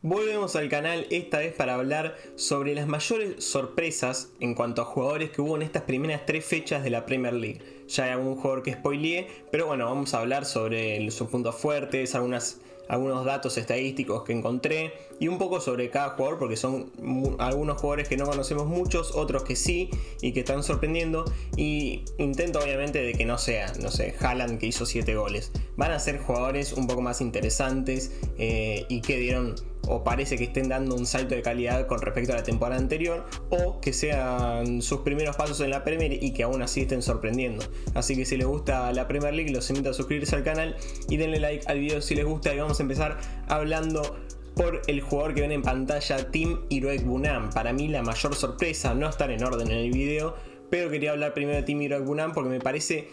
Volvemos al canal esta vez para hablar sobre las mayores sorpresas en cuanto a jugadores que hubo en estas primeras 3 fechas de la Premier League. Ya hay algún jugador que spoileé, pero bueno, vamos a hablar sobre sus puntos fuertes, algunos datos estadísticos que encontré y un poco sobre cada jugador, porque son algunos jugadores que no conocemos muchos, otros que sí y que están sorprendiendo, y intento obviamente de que no sea, Haaland que hizo 7 goles. Van a ser jugadores un poco más interesantes y que dieron o parece que estén dando un salto de calidad con respecto a la temporada anterior, o que sean sus primeros pasos en la Premier y que aún así estén sorprendiendo. Así que si les gusta la Premier League, los invito a suscribirse al canal y denle like al video si les gusta. Y vamos a empezar hablando por el jugador que ven en pantalla, Tim Iroegbunam. Para mí la mayor sorpresa, no estar en orden en el video, pero quería hablar primero de Tim Iroegbunam porque me parece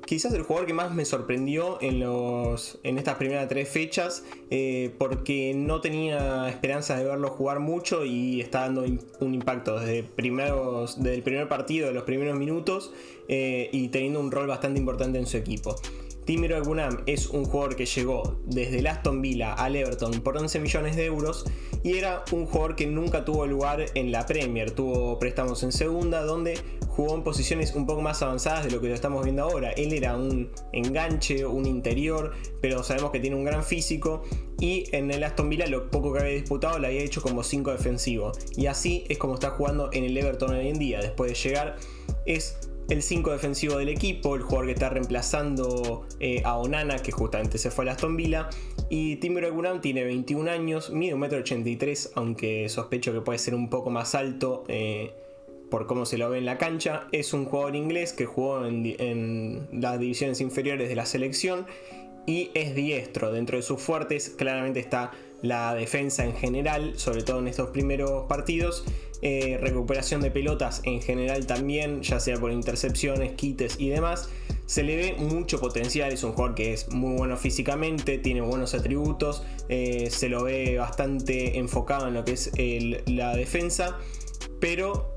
quizás el jugador que más me sorprendió en estas primeras 3 fechas, porque no tenía esperanzas de verlo jugar mucho y está dando un impacto desde el primer partido, de los primeros minutos, y teniendo un rol bastante importante en su equipo. Tim Iroegbunam es un jugador que llegó desde el Aston Villa al Everton por 11 millones de euros y era un jugador que nunca tuvo lugar en la Premier. Tuvo préstamos en segunda, donde jugó en posiciones un poco más avanzadas de lo que lo estamos viendo ahora. Él era un enganche, un interior, pero sabemos que tiene un gran físico, y en el Aston Villa lo poco que había disputado lo había hecho como 5 defensivo, y así es como está jugando en el Everton hoy en día. Después de llegar es el 5 defensivo del equipo, el jugador que está reemplazando a Onana, que justamente se fue al Aston Villa. Y Tim Iroegbunam tiene 21 años, mide 1,83 m, aunque sospecho que puede ser un poco más alto por cómo se lo ve en la cancha. Es un jugador inglés que jugó en las divisiones inferiores de la selección y es diestro. Dentro de sus fuertes claramente está la defensa en general, sobre todo en estos primeros partidos. Recuperación de pelotas en general también, ya sea por intercepciones, quites y demás. Se le ve mucho potencial, es un jugador que es muy bueno físicamente, tiene buenos atributos, se lo ve bastante enfocado en lo que es la defensa, pero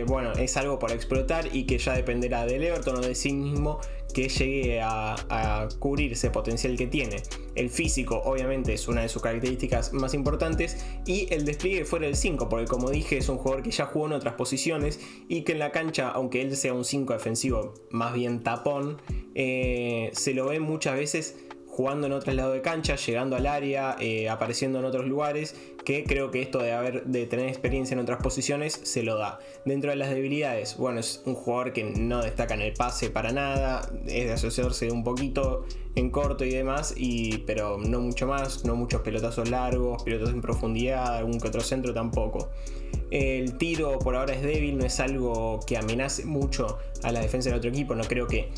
bueno, es algo por explotar y que ya dependerá del Everton o de sí mismo que llegue a cubrir ese potencial que tiene. El físico obviamente es una de sus características más importantes, y el despliegue fuera del 5, porque como dije es un jugador que ya jugó en otras posiciones y que en la cancha, aunque él sea un 5 defensivo más bien tapón, se lo ve muchas veces jugando en otros lados de cancha, llegando al área, apareciendo en otros lugares, que creo que esto de tener experiencia en otras posiciones se lo da. Dentro de las debilidades, bueno, es un jugador que no destaca en el pase para nada, es de asociarse un poquito en corto y demás, pero no mucho más, no muchos pelotazos largos, pelotazos en profundidad, algún que otro centro tampoco. El tiro por ahora es débil, no es algo que amenace mucho a la defensa del otro equipo, no creo que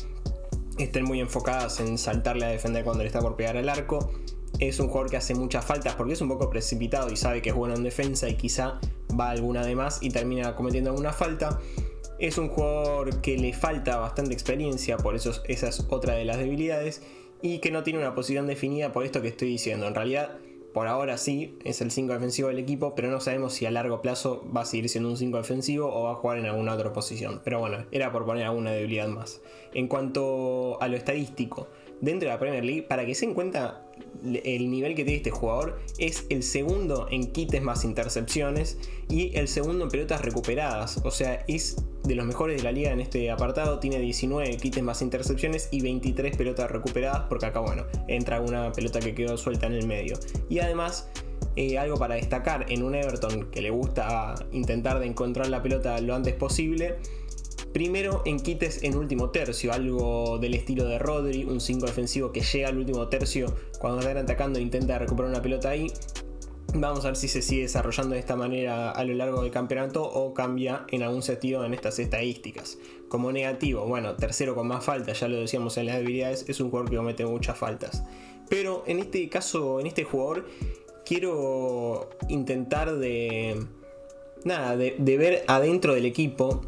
estén muy enfocadas en saltarle a defender cuando le está por pegar al arco. Es un jugador que hace muchas faltas porque es un poco precipitado y sabe que es bueno en defensa y quizá va alguna de más y termina cometiendo alguna falta. Es un jugador que le falta bastante experiencia, por eso esa es otra de las debilidades, y que no tiene una posición definida por esto que estoy diciendo. En realidad, por ahora sí, es el 5 defensivo del equipo, pero no sabemos si a largo plazo va a seguir siendo un 5 defensivo o va a jugar en alguna otra posición. Pero bueno, era por poner alguna debilidad más. En cuanto a lo estadístico, dentro de la Premier League, para que se den cuenta el nivel que tiene este jugador, es el segundo en quites más intercepciones y el segundo en pelotas recuperadas. O sea, es de los mejores de la liga en este apartado. Tiene 19 quites más intercepciones y 23 pelotas recuperadas, porque acá, bueno, entra una pelota que quedó suelta en el medio. Y además, algo para destacar en un Everton que le gusta intentar de encontrar la pelota lo antes posible. Primero en quites en último tercio, algo del estilo de Rodri, un 5 defensivo que llega al último tercio cuando están atacando e intenta recuperar una pelota ahí. Vamos a ver si se sigue desarrollando de esta manera a lo largo del campeonato o cambia en algún sentido en estas estadísticas. Como negativo, bueno, tercero con más faltas, ya lo decíamos en las debilidades, es un jugador que comete muchas faltas. Pero en este caso, en este jugador, quiero intentar de ver adentro del equipo,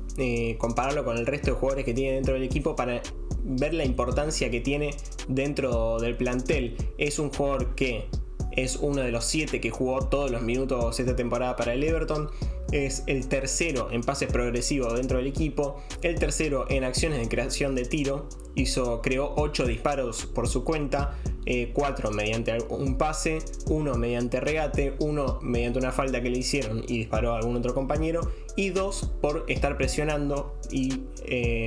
compararlo con el resto de jugadores que tiene dentro del equipo para ver la importancia que tiene dentro del plantel. Es un jugador que es uno de los 7 que jugó todos los minutos esta temporada para el Everton. es el tercero en pases progresivos dentro del equipo, el tercero en acciones de creación de tiro, creó 8 disparos por su cuenta, 4 mediante un pase, 1 mediante regate, 1 mediante una falta que le hicieron y disparó a algún otro compañero, y 2 por estar presionando y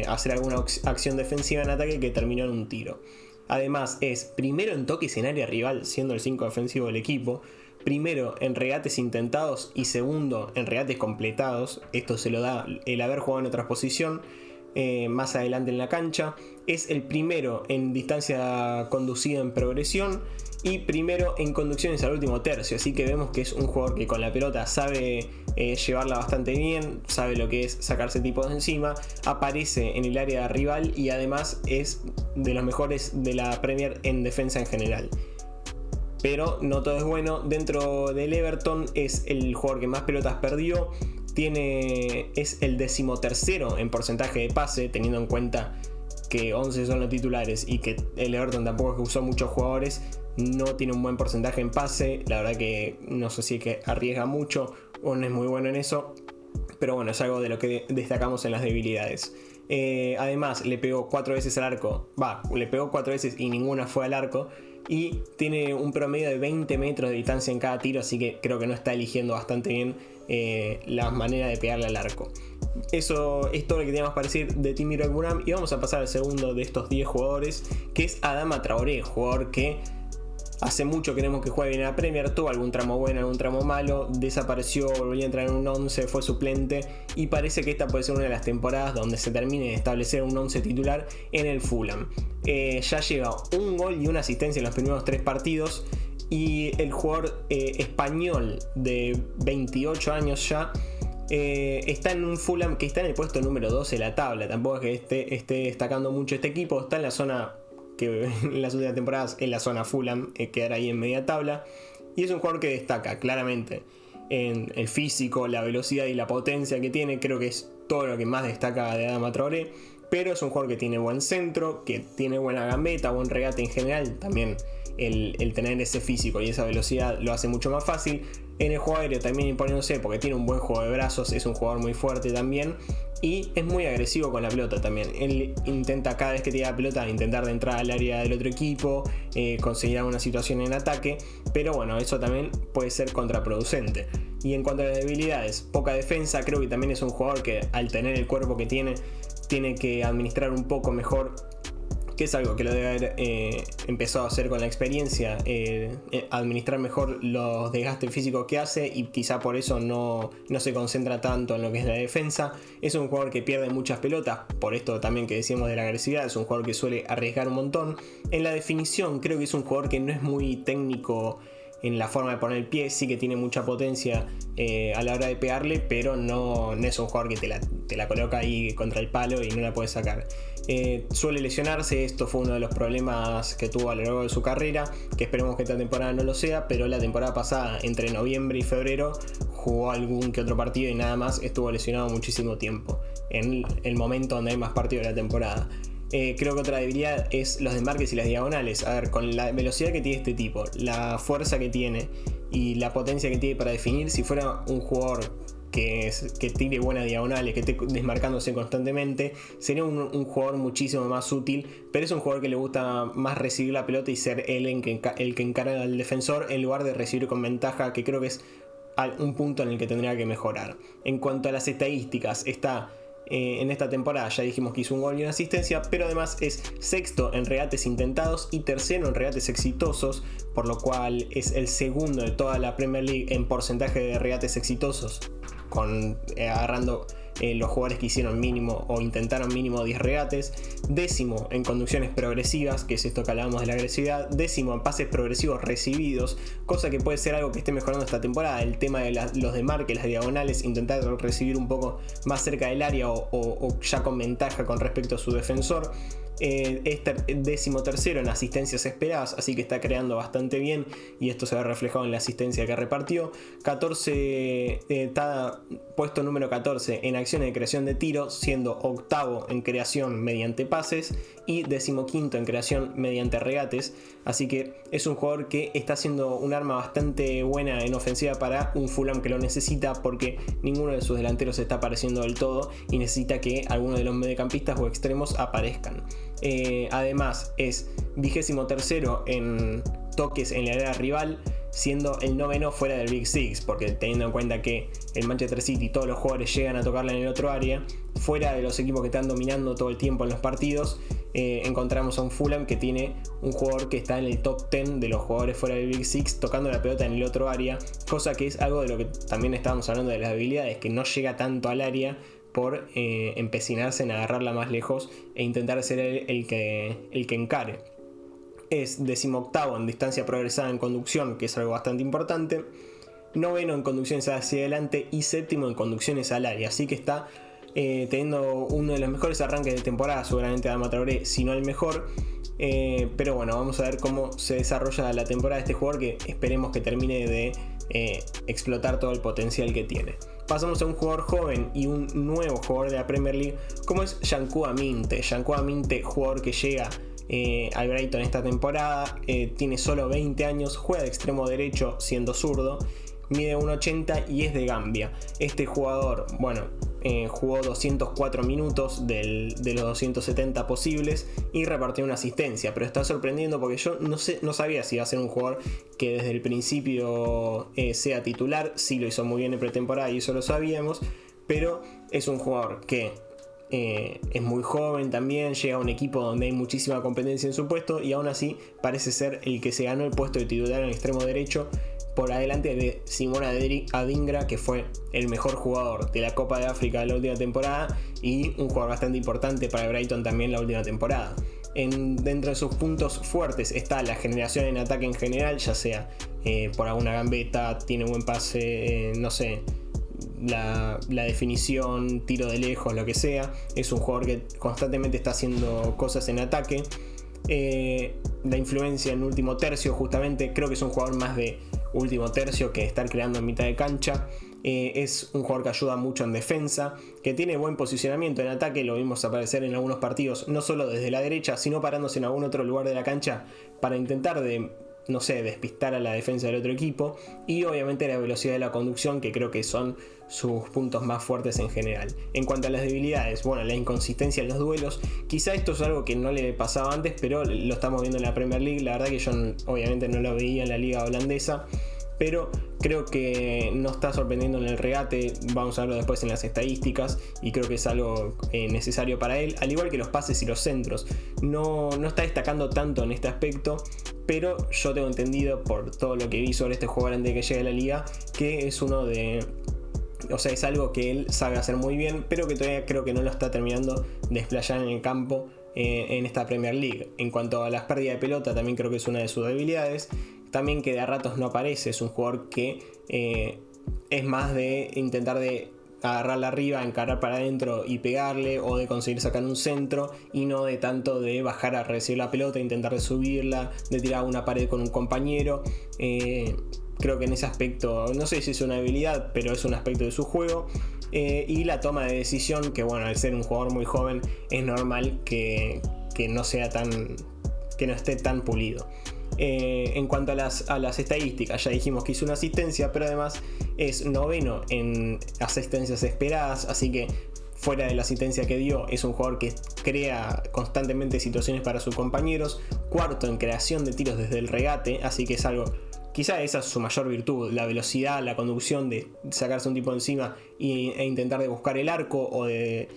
hacer alguna acción defensiva en ataque que terminó en un tiro. Además es primero en toques en área rival, siendo el 5 defensivo del equipo, primero en regates intentados y segundo en regates completados. Esto se lo da el haber jugado en otra posición más adelante en la cancha. Es el primero en distancia conducida en progresión y primero en conducciones al último tercio. Así que vemos que es un jugador que con la pelota sabe llevarla bastante bien, sabe lo que es sacarse tipos de encima, aparece en el área rival y además es de los mejores de la Premier en defensa en general. Pero no todo es bueno. Dentro del Everton es el jugador que más pelotas perdió, es el 13º en porcentaje de pase, teniendo en cuenta que 11 son los titulares y que el Everton tampoco es que usó muchos jugadores. No tiene un buen porcentaje en pase, la verdad que no sé si es que arriesga mucho o no es muy bueno en eso, pero bueno, es algo de lo que destacamos en las debilidades. Además le pegó 4 veces al arco, le pegó 4 veces y ninguna fue al arco, y tiene un promedio de 20 metros de distancia en cada tiro, así que creo que no está eligiendo bastante bien la manera de pegarle al arco. Eso es todo lo que teníamos para decir de Timmy Rockburgham, y vamos a pasar al segundo de estos 10 jugadores, que es Adama Traoré, jugador que hace mucho queremos que juegue bien en la Premier, tuvo algún tramo bueno, algún tramo malo, desapareció, volvió a entrar en un 11, fue suplente, y parece que esta puede ser una de las temporadas donde se termine de establecer un 11 titular en el Fulham. Ya lleva un gol y una asistencia en los primeros 3 partidos, y el jugador español de 28 años ya está en un Fulham que está en el puesto número 12 de la tabla. Tampoco es que esté destacando mucho este equipo, está en la zona que en las últimas temporadas en la zona Fulham, quedar ahí en media tabla, y es un jugador que destaca claramente en el físico, la velocidad y la potencia que tiene. Creo que es todo lo que más destaca de Adama Traoré, pero es un jugador que tiene buen centro, que tiene buena gambeta, buen regate en general. También el tener ese físico y esa velocidad lo hace mucho más fácil. En el juego aéreo también imponiéndose porque tiene un buen juego de brazos, es un jugador muy fuerte también, y es muy agresivo con la pelota también. Él intenta, cada vez que tiene la pelota, intentar de entrar al área del otro equipo, conseguir alguna situación en ataque, pero bueno, eso también puede ser contraproducente. Y en cuanto a las debilidades, poca defensa. Creo que también es un jugador que, al tener el cuerpo que tiene que administrar un poco mejor, que es algo que lo debe haber empezado a hacer con la experiencia, administrar mejor los desgastes físicos que hace, y quizá por eso no se concentra tanto en lo que es la defensa. Es un jugador que pierde muchas pelotas, por esto también que decíamos de la agresividad. Es un jugador que suele arriesgar un montón. En la definición creo que es un jugador que no es muy técnico en la forma de poner el pie, sí que tiene mucha potencia a la hora de pegarle, pero no es un jugador que te la coloca ahí contra el palo y no la puede sacar. Suele lesionarse, esto fue uno de los problemas que tuvo a lo largo de su carrera, que esperemos que esta temporada no lo sea, pero la temporada pasada, entre noviembre y febrero, jugó algún que otro partido y nada más. Estuvo lesionado muchísimo tiempo, en el momento donde hay más partidos de la temporada. Creo que otra debilidad es los desmarques y las diagonales. A ver, con la velocidad que tiene este tipo, la fuerza que tiene y la potencia que tiene para definir, si fuera un jugador que tire buenas diagonales, que esté desmarcándose constantemente, sería un jugador muchísimo más útil. Pero es un jugador que le gusta más recibir la pelota y ser él el que encarga al defensor, en lugar de recibir con ventaja, que creo que es un punto en el que tendría que mejorar. En cuanto a las estadísticas, en esta temporada ya dijimos que hizo un gol y una asistencia, pero además es sexto en regates intentados y tercero en regates exitosos, por lo cual es el segundo de toda la Premier League en porcentaje de regates exitosos, agarrando los jugadores que hicieron mínimo o intentaron mínimo 10 regates. Décimo en conducciones progresivas, que es esto que hablábamos de la agresividad. Décimo en pases progresivos recibidos, cosa que puede ser algo que esté mejorando esta temporada. El tema de los desmarques, las diagonales, intentar recibir un poco más cerca del área o ya con ventaja con respecto a su defensor. Es 13º en asistencias esperadas, así que está creando bastante bien y esto se ve reflejado en la asistencia que repartió. Está puesto número 14 en acciones de creación de tiro, siendo octavo en creación mediante pases y 15º en creación mediante regates. Así que es un jugador que está siendo un arma bastante buena en ofensiva para un Fulham que lo necesita, porque ninguno de sus delanteros está apareciendo del todo y necesita que alguno de los mediocampistas o extremos aparezcan. Además es 23º en toques en la área rival, siendo el 9º fuera del Big Six, porque teniendo en cuenta que el Manchester City y todos los jugadores llegan a tocarla en el otro área, fuera de los equipos que están dominando todo el tiempo en los partidos, encontramos a un Fulham que tiene un jugador que está en el top 10 de los jugadores fuera del Big Six tocando la pelota en el otro área, cosa que es algo de lo que también estábamos hablando de las habilidades, que no llega tanto al área por empecinarse en agarrarla más lejos e intentar ser el que encare. Es 18º en distancia progresada en conducción, que es algo bastante importante, 9º en conducciones hacia adelante y 7º en conducciones al área, así que está teniendo uno de los mejores arranques de temporada, seguramente Adama Traoré, si no el mejor. Pero bueno, vamos a ver cómo se desarrolla la temporada de este jugador, que esperemos que termine de explotar todo el potencial que tiene. Pasamos a un jugador joven y un nuevo jugador de la Premier League, como es Yankuba Minte. Yankuba Minte, jugador que llega al Brighton esta temporada, tiene solo 20 años, juega de extremo derecho siendo zurdo, mide 1,80 y es de Gambia. Este jugador, jugó 204 minutos de los 270 posibles y repartió una asistencia, pero está sorprendiendo porque yo no sabía si iba a ser un jugador que desde el principio sea titular. Sí lo hizo muy bien en pretemporada y eso lo sabíamos, pero es un jugador que es muy joven también, llega a un equipo donde hay muchísima competencia en su puesto y aún así parece ser el que se ganó el puesto de titular en el extremo derecho, por adelante de Simon Adingra, que fue el mejor jugador de la Copa de África de la última temporada y un jugador bastante importante para el Brighton también la última temporada. Dentro de sus puntos fuertes está la generación en ataque en general, ya sea por alguna gambeta, tiene buen pase, la definición, tiro de lejos, lo que sea. Es un jugador que constantemente está haciendo cosas en ataque. La influencia en último tercio, justamente, creo que es un jugador más de último tercio que estar creando en mitad de cancha. Es un jugador que ayuda mucho en defensa, que tiene buen posicionamiento en ataque, lo vimos aparecer en algunos partidos, no solo desde la derecha, sino parándose en algún otro lugar de la cancha para intentar despistar a la defensa del otro equipo. Y obviamente la velocidad de la conducción, que creo que son sus puntos más fuertes en general. En cuanto a las debilidades, la inconsistencia en los duelos, quizá esto es algo que no le pasaba antes, pero lo estamos viendo en la Premier League. La verdad que yo obviamente no lo veía en la liga holandesa, pero creo que no está sorprendiendo en el regate. Vamos a verlo después en las estadísticas y creo que es algo necesario para él, al igual que los pases y los centros. No está destacando tanto en este aspecto, pero yo tengo entendido por todo lo que vi sobre este jugador antes de que llegue a la liga, que es es algo que él sabe hacer muy bien, pero que todavía creo que no lo está terminando de desplayar en el campo en esta Premier League. En cuanto a las pérdidas de pelota, también creo que es una de sus debilidades. También que de a ratos no aparece, es un jugador que es más de intentar de agarrarla arriba, encarar para adentro y pegarle, o de conseguir sacar un centro, y no de tanto de bajar a recibir la pelota, intentar de subirla, de tirar a una pared con un compañero. Creo que en ese aspecto, no sé si es una habilidad, pero es un aspecto de su juego. Y la toma de decisión, que al ser un jugador muy joven, es normal que no esté tan pulido. En cuanto a las estadísticas, ya dijimos que hizo una asistencia, pero además es 9º en asistencias esperadas, así que fuera de la asistencia que dio, es un jugador que crea constantemente situaciones para sus compañeros. 4º en creación de tiros desde el regate, así que es algo, quizá esa es su mayor virtud, la velocidad, la conducción de sacarse un tipo encima e intentar de buscar el arco, o de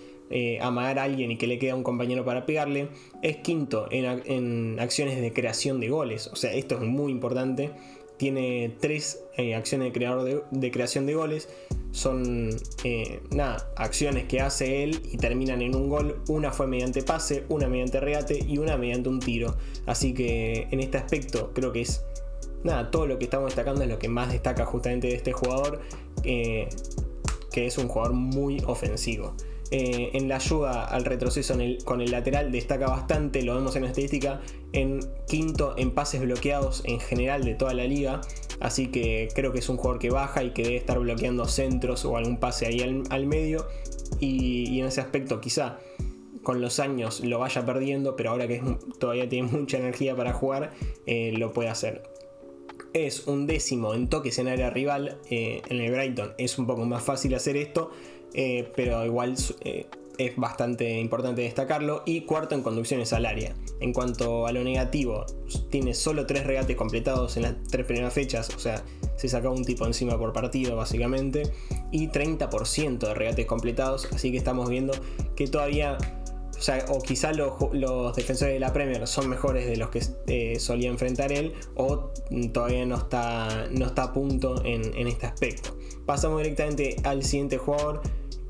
amagar a alguien y que le quede a un compañero para pegarle. Es 5º en acciones de creación de goles, o sea, esto es muy importante. Tiene 3 acciones de creación de goles. Son acciones que hace él y terminan en un gol. Una fue mediante pase, una mediante regate y una mediante un tiro. Así que en este aspecto creo que es todo lo que estamos destacando, es lo que más destaca justamente de este jugador, que es un jugador muy ofensivo. En la ayuda al retroceso con el lateral destaca bastante, lo vemos en la estadística, en quinto en pases bloqueados en general de toda la liga, así que creo que es un jugador que baja y que debe estar bloqueando centros o algún pase ahí al medio, y en ese aspecto quizá con los años lo vaya perdiendo, pero ahora que todavía tiene mucha energía para jugar, lo puede hacer. Es un 10º en toques en área rival. En el Brighton es un poco más fácil hacer esto, pero igual es bastante importante destacarlo. Y 4º en conducciones al área. En cuanto a lo negativo, tiene solo 3 regates completados en las 3 primeras fechas, o sea, se saca un tipo encima por partido básicamente, y 30% de regates completados, así que estamos viendo que todavía, o sea, o quizá los defensores de la Premier son mejores de los que solía enfrentar él, o todavía no está a punto en este aspecto. Pasamos directamente al siguiente jugador,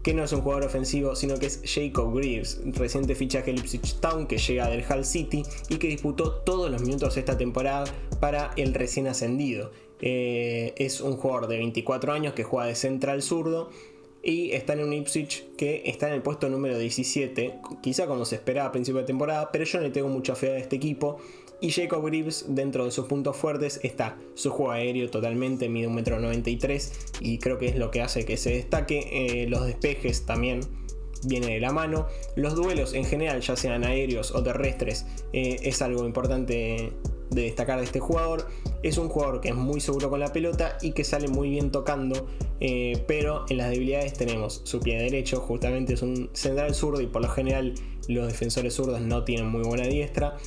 que no es un jugador ofensivo, sino que es Jacob Greaves, reciente fichaje del Ipswich Town, que llega del Hull City y que disputó todos los minutos esta temporada para el recién ascendido. Es un jugador de 24 años que juega de central zurdo, y está en un Ipswich que está en el puesto número 17, quizá como se esperaba a principio de temporada, pero yo no le tengo mucha fe a este equipo. Y Jacob Greaves, dentro de sus puntos fuertes está su juego aéreo totalmente, mide 1,93 m y creo que es lo que hace que se destaque. Los despejes también viene de la mano. Los duelos en general, ya sean aéreos o terrestres, es algo importante de destacar de este jugador. Es un jugador que es muy seguro con la pelota y que sale muy bien tocando, pero en las debilidades tenemos su pie derecho, justamente es un central zurdo y por lo general los defensores zurdos no tienen muy buena diestra.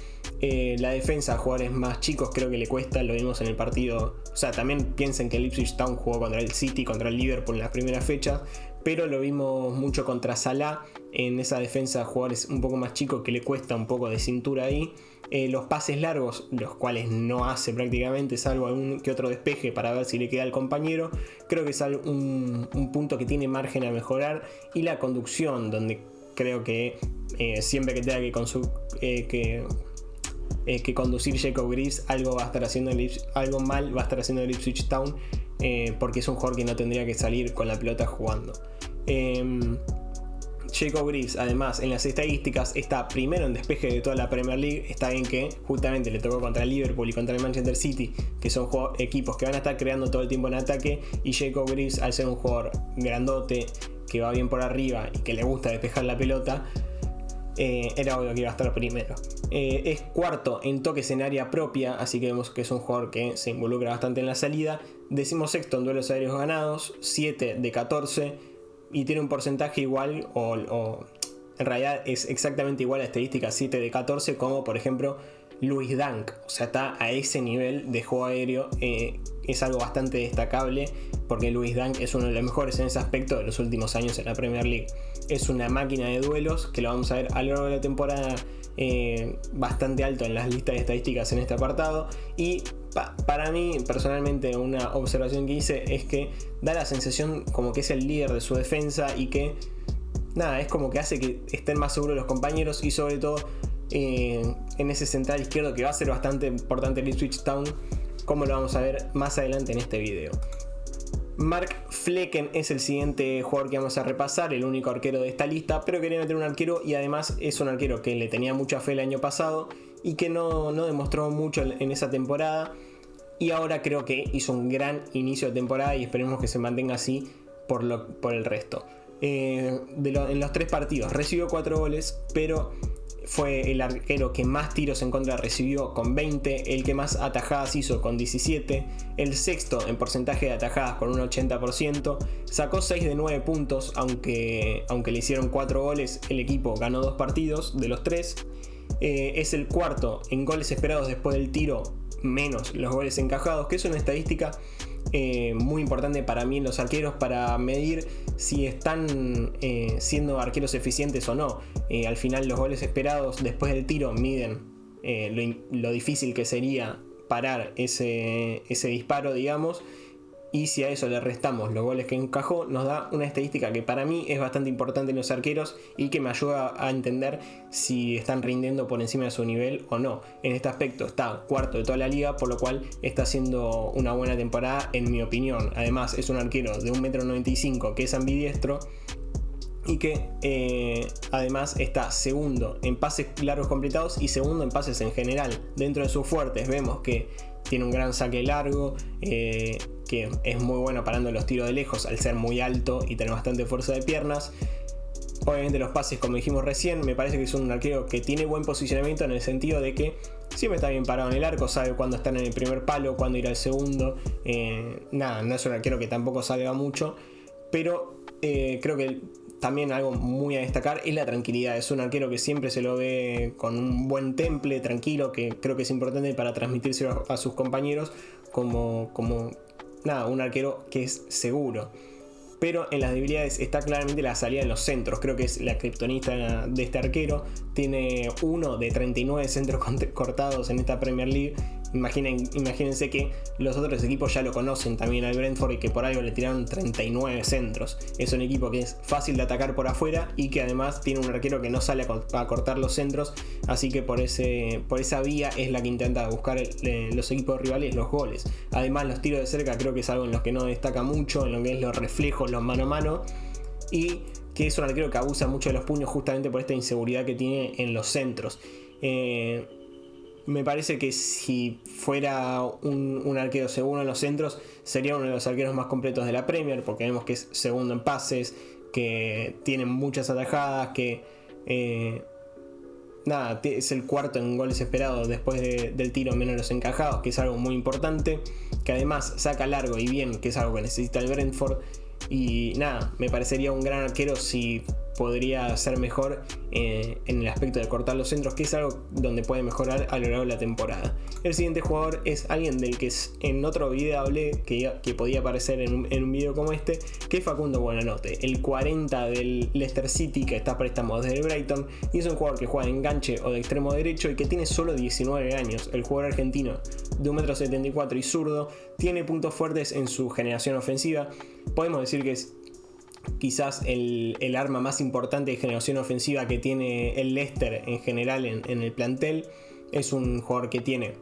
La defensa a jugadores más chicos creo que le cuesta, lo vimos en el partido. O sea, también piensen que el Ipswich Town jugó contra el City, contra el Liverpool en las primeras fechas, pero lo vimos mucho contra Salah en esa defensa a jugadores un poco más chicos que le cuesta un poco de cintura ahí. Los pases largos, los cuales no hace prácticamente, salvo algún que otro despeje para ver si le queda al compañero, creo que es un punto que tiene margen a mejorar. Y la conducción, donde creo que siempre que tenga que conducir Jacob Greaves, algo mal va a estar haciendo el Ipswich Town, porque es un jugador que no tendría que salir con la pelota jugando. Jacob Greaves, además, en las estadísticas está primero en despeje de toda la Premier League. Está bien que justamente le tocó contra el Liverpool y contra el Manchester City, que son equipos que van a estar creando todo el tiempo en ataque, y Jacob Greaves, al ser un jugador grandote que va bien por arriba y que le gusta despejar la pelota, era obvio que iba a estar primero. Es 4º en toques en área propia, así que vemos que es un jugador que se involucra bastante en la salida. 16º en duelos aéreos ganados, 7 de 14, y tiene un porcentaje igual, o en realidad es exactamente igual a estadística 7 de 14, como por ejemplo Lewis Dunk. O sea, está a ese nivel de juego aéreo. Es algo bastante destacable, porque Lewis Dunk es uno de los mejores en ese aspecto de los últimos años en la Premier League. Es una máquina de duelos que lo vamos a ver a lo largo de la temporada, bastante alto en las listas de estadísticas en este apartado. Y para mí, personalmente, una observación que hice es que da la sensación como que es el líder de su defensa, y que nada, es como que hace que estén más seguros los compañeros, y sobre todo en ese central izquierdo, que va a ser bastante importante el Ipswich Town, como lo vamos a ver más adelante en este video. Mark Flecken es el siguiente jugador que vamos a repasar, el único arquero de esta lista, pero quería meter un arquero, y además es un arquero que le tenía mucha fe el año pasado y que no demostró mucho en esa temporada, y ahora creo que hizo un gran inicio de temporada y esperemos que se mantenga así por el resto. En los 3 partidos recibió 4 goles, pero fue el arquero que más tiros en contra recibió con 20, el que más atajadas hizo con 17, el 6º en porcentaje de atajadas con un 80%, sacó 6 de 9 puntos, aunque le hicieron 4 goles, el equipo ganó 2 partidos de los 3, es el 4º en goles esperados después del tiro, menos los goles encajados, que es una estadística muy importante para mí en los arqueros, para medir si están siendo arqueros eficientes o no. Al final los goles esperados después del tiro miden lo difícil que sería parar ese disparo, digamos, y si a eso le restamos los goles que encajó, nos da una estadística que para mí es bastante importante en los arqueros y que me ayuda a entender si están rindiendo por encima de su nivel o no. En este aspecto está 4º de toda la liga, por lo cual está haciendo una buena temporada en mi opinión. Además es un arquero de 1,95 m que es ambidiestro, y que además está segundo en pases largos completados y segundo en pases en general. Dentro de sus fuertes vemos que tiene un gran saque largo, que es muy bueno parando los tiros de lejos al ser muy alto y tener bastante fuerza de piernas. Obviamente los pases, como dijimos recién, me parece que es un arquero que tiene buen posicionamiento en el sentido de que siempre está bien parado en el arco, sabe cuándo estar en el primer palo, cuándo ir al segundo. No es un arquero que tampoco salga mucho, pero creo que también algo muy a destacar es la tranquilidad. Es un arquero que siempre se lo ve con un buen temple, tranquilo, que creo que es importante para transmitírselo a sus compañeros como un arquero que es seguro. Pero en las debilidades está claramente la salida en los centros. Creo que es la kriptonita de este arquero. Tiene 1 de 39 centros cortados en esta Premier League. Imagínense que los otros equipos ya lo conocen también al Brentford y que por algo le tiraron 39 centros. Es un equipo que es fácil de atacar por afuera y que además tiene un arquero que no sale a cortar los centros. Así que por esa vía es la que intenta buscar los equipos rivales los goles. Además los tiros de cerca creo que es algo en los que no destaca mucho, en lo que es los reflejos, los mano a mano. Y que es un arquero que abusa mucho de los puños justamente por esta inseguridad que tiene en los centros. Me parece que si fuera un arquero seguro en los centros, sería uno de los arqueros más completos de la Premier, porque vemos que es segundo en pases, que tiene muchas atajadas, que es el cuarto en goles esperados después del tiro menos los encajados, que es algo muy importante, que además saca largo y bien, que es algo que necesita el Brentford. Y me parecería un gran arquero si podría ser mejor en el aspecto de cortar los centros, que es algo donde puede mejorar a lo largo de la temporada. El siguiente jugador es alguien del que en otro video hablé, que podía aparecer en un video como este, que es Facundo Buonanotte, el 40 del Leicester City, que está a préstamo desde el Brighton, y es un jugador que juega de enganche o de extremo derecho y que tiene solo 19 años. El jugador argentino de 1,74 m y zurdo tiene puntos fuertes en su generación ofensiva. Podemos decir que es quizás el arma más importante de generación ofensiva que tiene el Leicester en general en el plantel. Es un jugador que tiene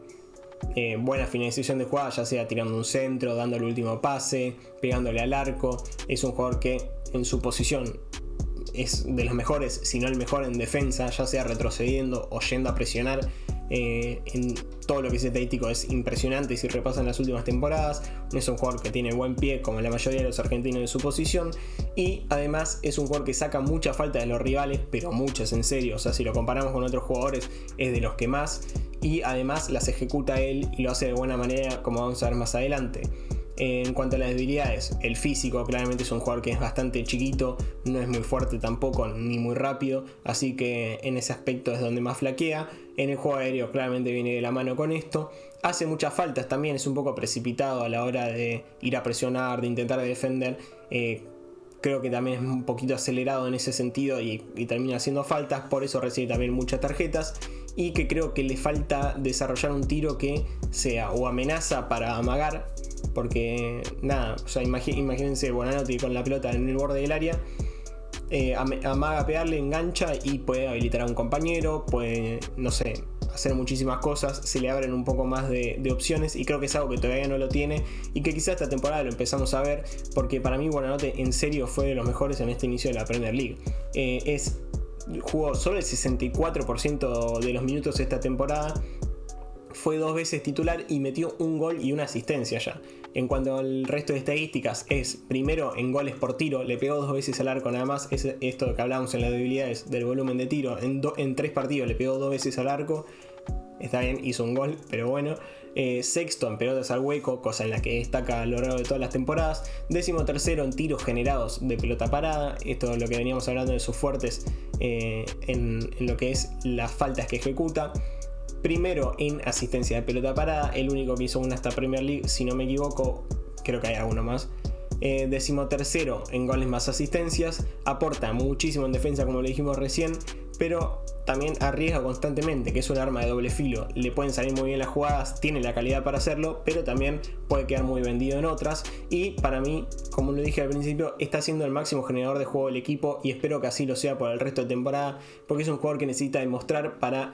buena finalización de jugada, ya sea tirando un centro, dando el último pase, pegándole al arco. Es un jugador que en su posición es de los mejores, si no el mejor en defensa, ya sea retrocediendo o yendo a presionar. En todo lo que es estadístico es impresionante si repasan las últimas temporadas. Es un jugador que tiene buen pie como la mayoría de los argentinos de su posición, y además es un jugador que saca mucha falta de los rivales, pero muchas en serio. O sea, si lo comparamos con otros jugadores es de los que más, y además las ejecuta él y lo hace de buena manera, como vamos a ver más adelante. En cuanto a las debilidades, el físico claramente es un jugador que es bastante chiquito, no es muy fuerte tampoco ni muy rápido, así que en ese aspecto es donde más flaquea. En el juego aéreo claramente viene de la mano con esto. Hace muchas faltas también, es un poco precipitado a la hora de ir a presionar, de intentar defender. Creo que también es un poquito acelerado en ese sentido y termina haciendo faltas, por eso recibe también muchas tarjetas. Y que creo que le falta desarrollar un tiro que sea o amenaza para amagar, porque o sea, imagínense Buonanotte con la pelota en el borde del área, amaga, pegarle, engancha y puede habilitar a un compañero, puede, hacer muchísimas cosas, se le abren un poco más de opciones, y creo que es algo que todavía no lo tiene y que quizás esta temporada lo empezamos a ver, porque para mí Buonanotte en serio fue de los mejores en este inicio de la Premier League. Jugó solo el 64% de los minutos esta temporada, fue 2 veces titular y metió un gol y una asistencia ya. En cuanto al resto de estadísticas, es primero en goles por tiro, le pegó 2 veces al arco nada más. Es esto que hablábamos en las debilidades del volumen de tiro, en 3 partidos le pegó 2 veces al arco. Está bien, hizo un gol, pero bueno. Sexto en pelotas al hueco, cosa en la que destaca a lo largo de todas las temporadas. 13º en tiros generados de pelota parada. Esto es lo que veníamos hablando de sus fuertes en lo que es las faltas que ejecuta. Primero en asistencia de pelota parada, el único que hizo una hasta Premier League, si no me equivoco, creo que hay alguno más. 13º en goles más asistencias, aporta muchísimo en defensa como lo dijimos recién, pero también arriesga constantemente, que es un arma de doble filo. Le pueden salir muy bien las jugadas, tiene la calidad para hacerlo, pero también puede quedar muy vendido en otras. Y para mí, como lo dije al principio, está siendo el máximo generador de juego del equipo, y espero que así lo sea por el resto de temporada, porque es un jugador que necesita demostrar para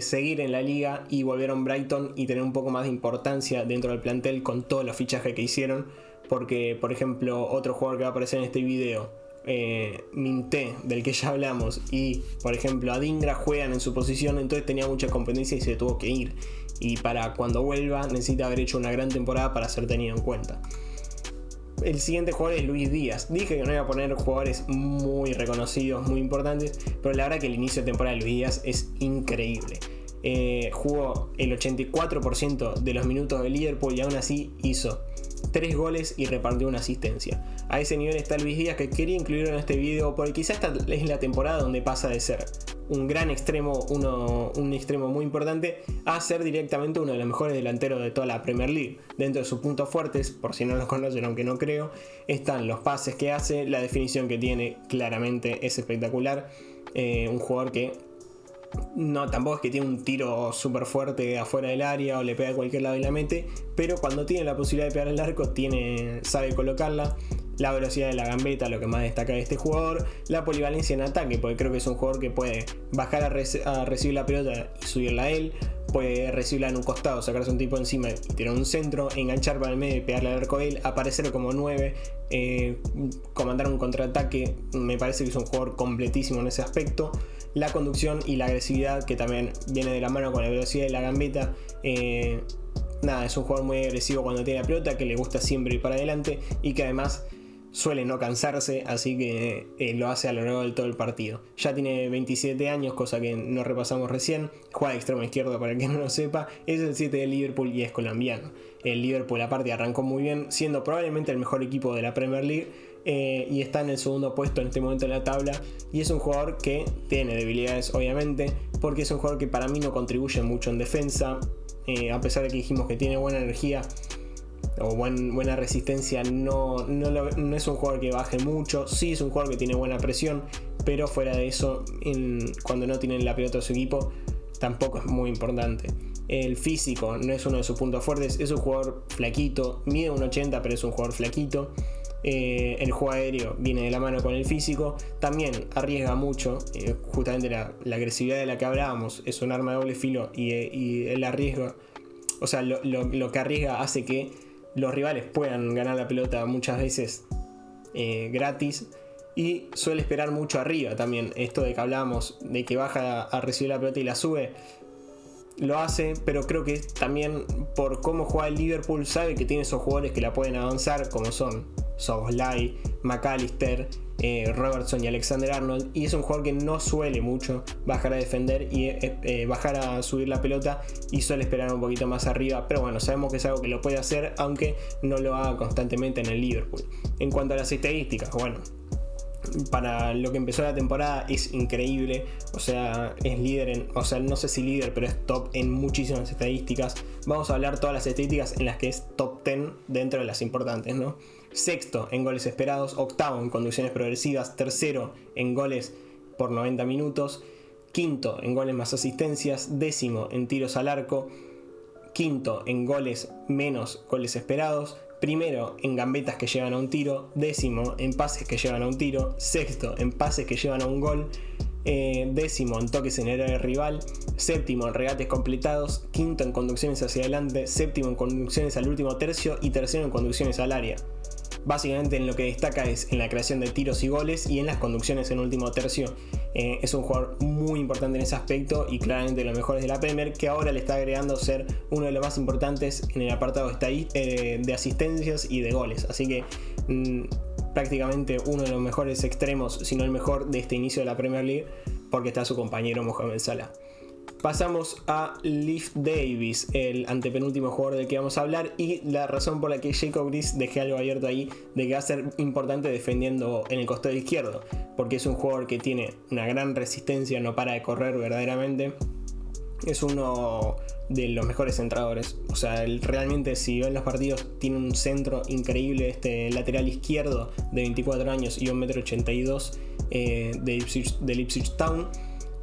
seguir en la liga y volver a un Brighton y tener un poco más de importancia dentro del plantel con todos los fichajes que hicieron. Porque, por ejemplo, otro jugador que va a aparecer en este video, Minté, del que ya hablamos, y por ejemplo Adingra juegan en su posición, entonces tenía mucha competencia y se tuvo que ir. Y para cuando vuelva necesita haber hecho una gran temporada para ser tenido en cuenta. El siguiente jugador es Luis Díaz. Dije que no iba a poner jugadores muy reconocidos, muy importantes, pero la verdad que el inicio de temporada de Luis Díaz es increíble. Jugó el 84% de los minutos de Liverpool y aún así hizo 3 goles y repartió una asistencia. A ese nivel está Luis Díaz, que quería incluirlo en este video porque quizás esta es la temporada donde pasa de ser un gran extremo, un extremo muy importante, a ser directamente uno de los mejores delanteros de toda la Premier League. Dentro de sus puntos fuertes, por si no los conocen, aunque no creo, están los pases que hace, la definición que tiene, claramente es espectacular. Un jugador que no, tampoco es que tiene un tiro súper fuerte afuera del área o le pega a cualquier lado y la mete, pero cuando tiene la posibilidad de pegar el arco, sabe colocarla. La velocidad de la gambeta, lo que más destaca de este jugador. La polivalencia en ataque, porque creo que es un jugador que puede bajar a recibir la pelota y subirla a él. Puede recibirla en un costado, sacarse un tipo encima y tirar un centro, enganchar para el medio y pegarle al arco a él, aparecer como 9, comandar un contraataque. Me parece que es un jugador completísimo en ese aspecto. La conducción y la agresividad, que también viene de la mano con la velocidad de la gambeta. Es un jugador muy agresivo cuando tiene la pelota, que le gusta siempre ir para adelante y que además suele no cansarse, así que lo hace a lo largo de todo el partido. Ya tiene 27 años, cosa que no repasamos recién. Juega de extremo izquierdo, para el que no lo sepa. Es el 7 de Liverpool y es colombiano. El Liverpool aparte arrancó muy bien, siendo probablemente el mejor equipo de la Premier League, y está en el segundo puesto en este momento en la tabla. Y es un jugador que tiene debilidades, obviamente, porque es un jugador que para mí no contribuye mucho en defensa. A pesar de que dijimos que tiene buena energía o buena resistencia, no es un jugador que baje mucho. Sí es un jugador que tiene buena presión, pero fuera de eso, cuando no tienen la pelota de su equipo, tampoco es muy importante. El físico no es uno de sus puntos fuertes. Es un jugador flaquito, mide 1,80, pero es un jugador flaquito. El juego aéreo viene de la mano con el físico. También arriesga mucho, justamente la agresividad de la que hablábamos es un arma de doble filo, y él arriesga, o sea, lo que arriesga hace que los rivales puedan ganar la pelota muchas veces gratis, y suele esperar mucho arriba también. Esto de que hablábamos, de que baja a recibir la pelota y la sube, lo hace, pero creo que también por cómo juega el Liverpool sabe que tiene esos jugadores que la pueden avanzar, como son Szoboszlai, McAllister, Robertson y Alexander-Arnold, y es un jugador que no suele mucho bajar a defender y bajar a subir la pelota, y suele esperar un poquito más arriba, pero bueno, sabemos que es algo que lo puede hacer, aunque no lo haga constantemente en el Liverpool. En cuanto a las estadísticas, bueno, para lo que empezó la temporada es increíble. O sea, es líder no sé si líder, pero es top en muchísimas estadísticas. Vamos a hablar todas las estadísticas en las que es top 10 dentro de las importantes, ¿no? Sexto en goles esperados, octavo en conducciones progresivas, tercero en goles por 90 minutos, quinto en goles más asistencias, décimo en tiros al arco, quinto en goles menos goles esperados, primero en gambetas que llevan a un tiro, décimo en pases que llevan a un tiro, sexto en pases que llevan a un gol, décimo en toques en el área rival, séptimo en regates completados, quinto en conducciones hacia adelante, séptimo en conducciones al último tercio y tercero en conducciones al área. Básicamente en lo que destaca es en la creación de tiros y goles y en las conducciones en último tercio. Es un jugador muy importante en ese aspecto y claramente de los mejores de la Premier, que ahora le está agregando ser uno de los más importantes en el apartado de asistencias y de goles. Así que prácticamente uno de los mejores extremos, si no el mejor, de este inicio de la Premier League, porque está su compañero Mohamed Salah. Pasamos a Leif Davis, el antepenúltimo jugador del que vamos a hablar, y la razón por la que Jacob Gris dejé algo abierto ahí, de que va a ser importante defendiendo en el costado izquierdo, porque es un jugador que tiene una gran resistencia, no para de correr verdaderamente, es uno de los mejores centradores. O sea, realmente si ven los partidos, tiene un centro increíble. Este lateral izquierdo de 24 años y 1,82 m de Ipswich Town.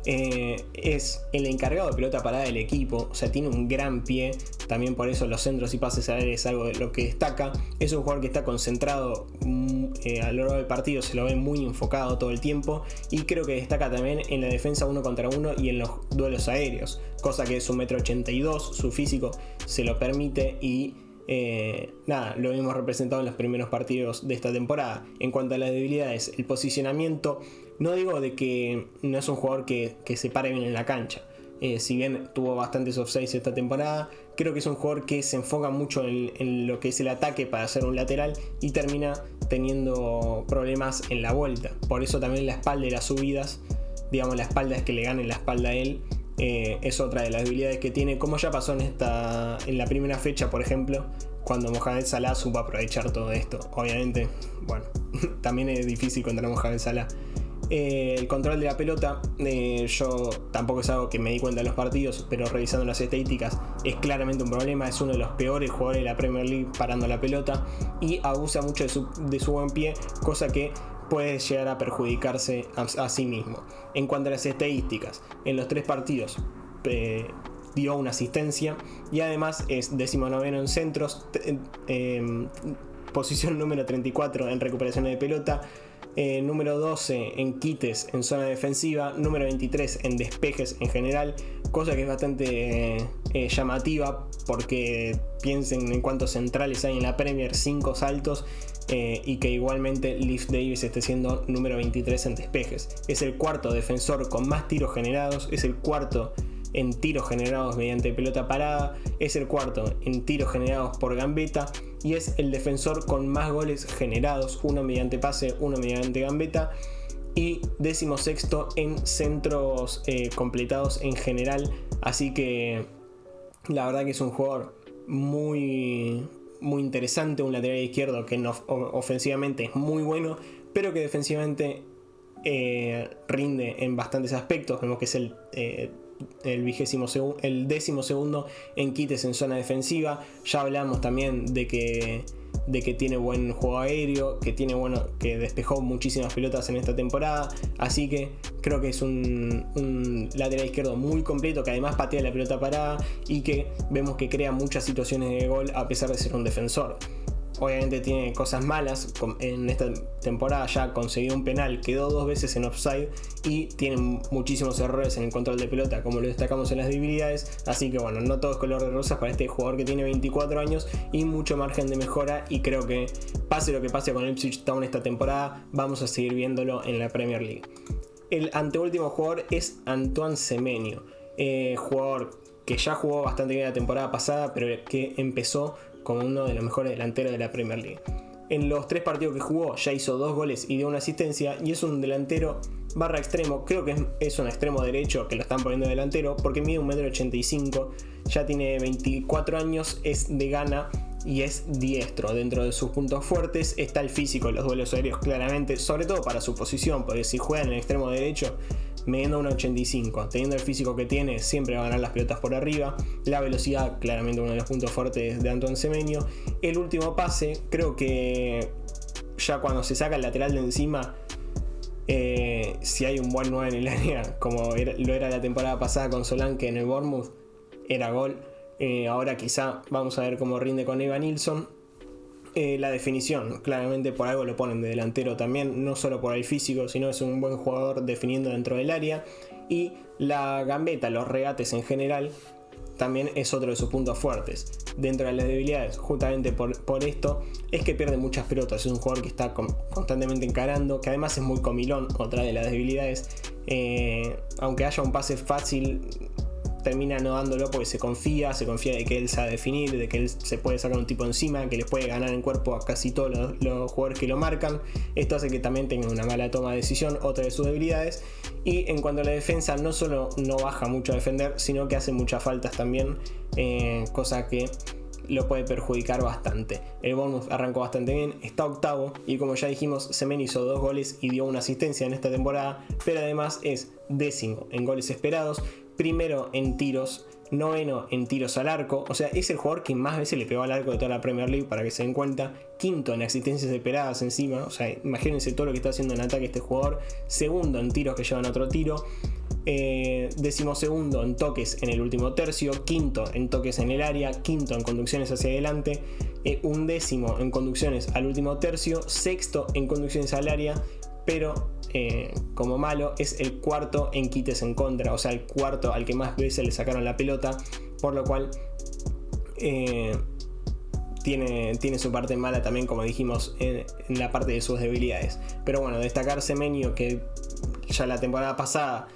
Es el encargado de pelota parada del equipo, o sea, tiene un gran pie, también por eso los centros y pases aéreos es algo de lo que destaca. Es un jugador que está concentrado a lo largo del partido, se lo ve muy enfocado todo el tiempo, y creo que destaca también en la defensa 1 contra 1 y en los duelos aéreos, cosa que es 1,82 m, su físico se lo permite, y Nada, lo hemos representado en los primeros partidos de esta temporada. En cuanto a las debilidades, el posicionamiento, no digo de que no es un jugador que se pare bien en la cancha. Si bien tuvo bastantes offsides esta temporada, creo que es un jugador que se enfoca mucho en lo que es el ataque para hacer un lateral y termina teniendo problemas en la vuelta. Por eso también la espalda y las subidas, digamos, la espalda es que le ganen la espalda a él, es otra de las debilidades que tiene, como ya pasó en la primera fecha, por ejemplo, cuando Mohamed Salah supo aprovechar todo esto. Obviamente, bueno, también es difícil contra Mohamed Salah. El control de la pelota, yo tampoco es algo que me di cuenta en los partidos, pero revisando las estadísticas es claramente un problema. Es uno de los peores jugadores de la Premier League parando la pelota y abusa mucho de su buen pie, cosa que puede llegar a perjudicarse a sí mismo. En cuanto a las estadísticas, en los 3 partidos dio una asistencia y además es 19º en centros, posición número 34 en recuperaciones de pelota, número 12 en quites en zona defensiva, número 23 en despejes en general, cosa que es bastante llamativa, porque piensen en cuántos centrales hay en la Premier, 5 saltos, y que igualmente Leif Davis esté siendo número 23 en despejes. Es el cuarto defensor con más tiros generados, es el cuarto en tiros generados mediante pelota parada, es el cuarto en tiros generados por gambeta y es el defensor con más goles generados, uno mediante pase, uno mediante gambeta, y 16º en centros completados en general. Así que la verdad que es un jugador muy interesante, un lateral izquierdo que ofensivamente es muy bueno, pero que defensivamente rinde en bastantes aspectos. Vemos que es el 12º en quites en zona defensiva. Ya hablamos también de que tiene buen juego aéreo, que despejó muchísimas pelotas en esta temporada. Así que creo que es un lateral izquierdo muy completo, que además patea la pelota parada y que vemos que crea muchas situaciones de gol a pesar de ser un defensor. Obviamente tiene cosas malas. En esta temporada ya conseguido un penal, quedó 2 veces en offside y tiene muchísimos errores en el control de pelota, como lo destacamos en las debilidades. Así que bueno, no todo es color de rosas para este jugador que tiene 24 años y mucho margen de mejora, y creo que pase lo que pase con el Ipswich Town esta temporada, vamos a seguir viéndolo en la Premier League. El anteúltimo jugador es Antoine Semenyo, jugador que ya jugó bastante bien la temporada pasada, pero que empezó como uno de los mejores delanteros de la Premier League. En los 3 partidos que jugó ya hizo 2 goles y dio una asistencia, y es un delantero barra extremo. Creo que es un extremo derecho que lo están poniendo delantero, porque mide 1,85 m, ya tiene 24 años, es de Ghana y es diestro. Dentro de sus puntos fuertes está el físico en los duelos aéreos, claramente, sobre todo para su posición, porque si juega en el extremo derecho, midiendo 1,85, teniendo el físico que tiene, siempre va a ganar las pelotas por arriba. La velocidad, claramente uno de los puntos fuertes de Antoine Semenyo. El último pase, creo que ya cuando se saca el lateral de encima, si hay un buen 9 en el área, como lo era la temporada pasada con Solanke en el Bournemouth, era gol. Ahora quizá vamos a ver cómo rinde con Evan Nilsson. La definición, claramente por algo lo ponen de delantero también, no solo por el físico, sino es un buen jugador definiendo dentro del área. Y la gambeta, los regates en general, también es otro de sus puntos fuertes. Dentro de las debilidades, justamente por esto, es que pierde muchas pelotas. Es un jugador que está constantemente encarando, que además es muy comilón, otra de las debilidades. Aunque haya un pase fácil, termina no dándolo porque se confía de que él sabe definir, de que él se puede sacar un tipo encima, que les puede ganar en cuerpo a casi todos los jugadores que lo marcan. Esto hace que también tenga una mala toma de decisión, otra de sus debilidades. Y en cuanto a la defensa, no solo no baja mucho a defender, sino que hace muchas faltas también, cosa que lo puede perjudicar bastante. El Bournemouth arrancó bastante bien, está octavo, y como ya dijimos, Semenyo hizo 2 goles y dio una asistencia en esta temporada, pero además es 10º en goles esperados, primero en tiros, 9º en tiros al arco. O sea, es el jugador que más veces le pegó al arco de toda la Premier League, para que se den cuenta. 5º en asistencias esperadas encima. O sea, imagínense todo lo que está haciendo en ataque este jugador. 2º en tiros que llevan a otro tiro. 12º en toques en el último tercio. 5º en toques en el área. 5º en conducciones hacia adelante. 11º en conducciones al último tercio. 6º en conducciones al área. Pero como malo, es el 4º en quites en contra, o sea, el 4º al que más veces le sacaron la pelota, por lo cual tiene su parte mala también, como dijimos, en la parte de sus debilidades. Pero bueno, destacar Semenyo, que ya la temporada pasada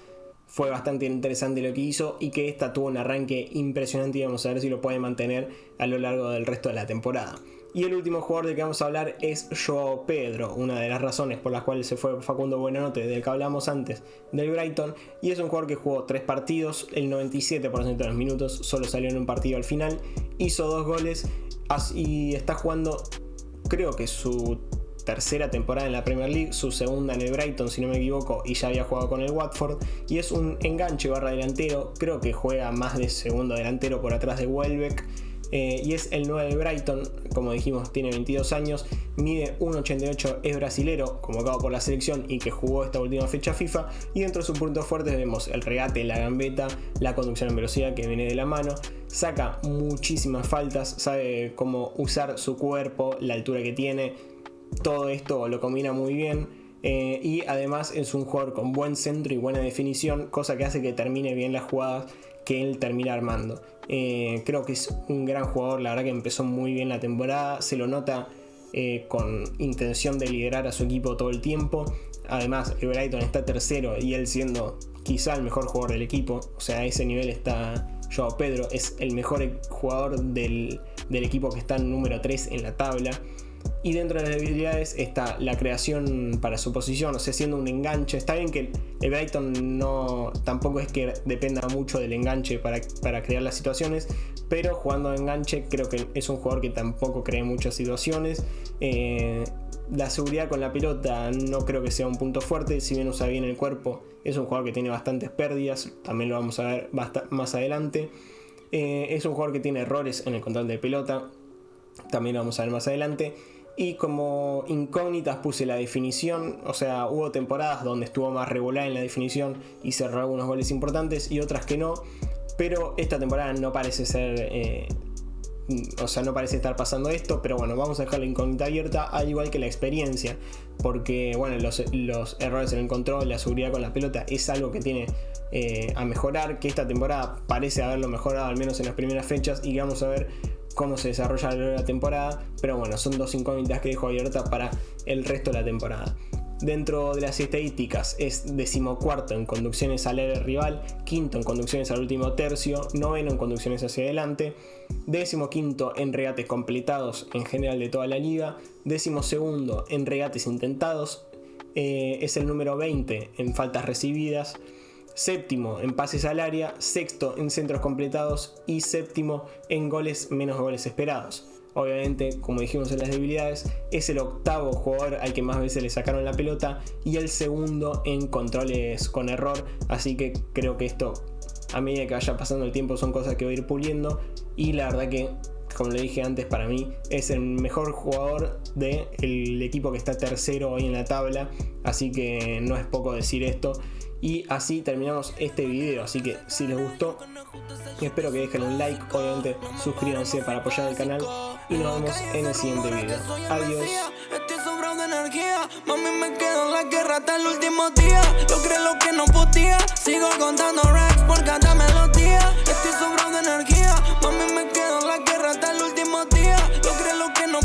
fue bastante interesante lo que hizo y que esta tuvo un arranque impresionante y vamos a ver si lo puede mantener a lo largo del resto de la temporada. Y el último jugador del que vamos a hablar es Joao Pedro, una de las razones por las cuales se fue Facundo Buenanote, del que hablamos antes, del Brighton, y es un jugador que jugó 3 partidos, el 97% de los minutos, solo salió en un partido al final, hizo 2 goles y está jugando, creo que su tercera temporada en la Premier League, su segunda en el Brighton si no me equivoco, y ya había jugado con el Watford, y es un enganche barra delantero, creo que juega más de segundo delantero por atrás de Welbeck. Y es el 9 del Brighton, como dijimos, tiene 22 años, mide 1,88, es brasilero, convocado por la selección y que jugó esta última fecha FIFA. Y dentro de sus puntos fuertes vemos el regate, la gambeta, la conducción en velocidad que viene de la mano, saca muchísimas faltas, sabe cómo usar su cuerpo, la altura que tiene, todo esto lo combina muy bien. Y además es un jugador con buen centro y buena definición, cosa que hace que termine bien las jugadas que él termina armando. Creo que es un gran jugador, la verdad que empezó muy bien la temporada, se lo nota con intención de liderar a su equipo todo el tiempo. Además, el Brighton está tercero y él siendo quizá el mejor jugador del equipo, o sea, a ese nivel está Joao Pedro, es el mejor jugador del equipo que está en número 3 en la tabla. Y dentro de las debilidades está la creación para su posición, o sea, siendo un enganche. Está bien que el Brighton tampoco es que dependa mucho del enganche para crear las situaciones, pero jugando de enganche creo que es un jugador que tampoco crea muchas situaciones. La seguridad con la pelota no creo que sea un punto fuerte, si bien usa bien el cuerpo, es un jugador que tiene bastantes pérdidas, también lo vamos a ver más adelante. Es un jugador que tiene errores en el control de pelota, también lo vamos a ver más adelante. Y como incógnitas puse la definición, o sea, hubo temporadas donde estuvo más regular en la definición y cerró algunos goles importantes y otras que no, pero esta temporada no parece ser, no parece estar pasando esto, pero bueno, vamos a dejar la incógnita abierta, al igual que la experiencia, porque bueno, los errores en el control, la seguridad con la pelota es algo que tiene a mejorar, que esta temporada parece haberlo mejorado al menos en las primeras fechas y vamos a ver cómo se desarrolla a lo largo de la temporada, pero bueno, son 2 incógnitas que dejo abiertas para el resto de la temporada. Dentro de las estadísticas es 14º en conducciones al área rival, 5º en conducciones al último tercio, 9º en conducciones hacia adelante, 15º en regates completados en general de toda la liga, 12º en regates intentados, es el número 20 en faltas recibidas, 7º en pases al área, 6º en centros completados y 7º en goles menos goles esperados. Obviamente, como dijimos en las debilidades, es el 8º jugador al que más veces le sacaron la pelota y el 2º en controles con error, así que creo que esto, a medida que vaya pasando el tiempo, son cosas que voy a ir puliendo y la verdad que, como le dije antes, para mí es el mejor jugador del equipo que está tercero hoy en la tabla, así que no es poco decir esto. Y así terminamos este video, así que si les gustó, espero que dejen un like, obviamente suscríbanse para apoyar el canal y nos vemos en el siguiente video. Adiós. Estoy sobrado de energía, mami me quedo en la guerra hasta el último día. Logré lo que no podía, sigo contando racks por cada melodía. Estoy sobrado de energía, mami me quedo en la guerra hasta el último día. Logré lo que no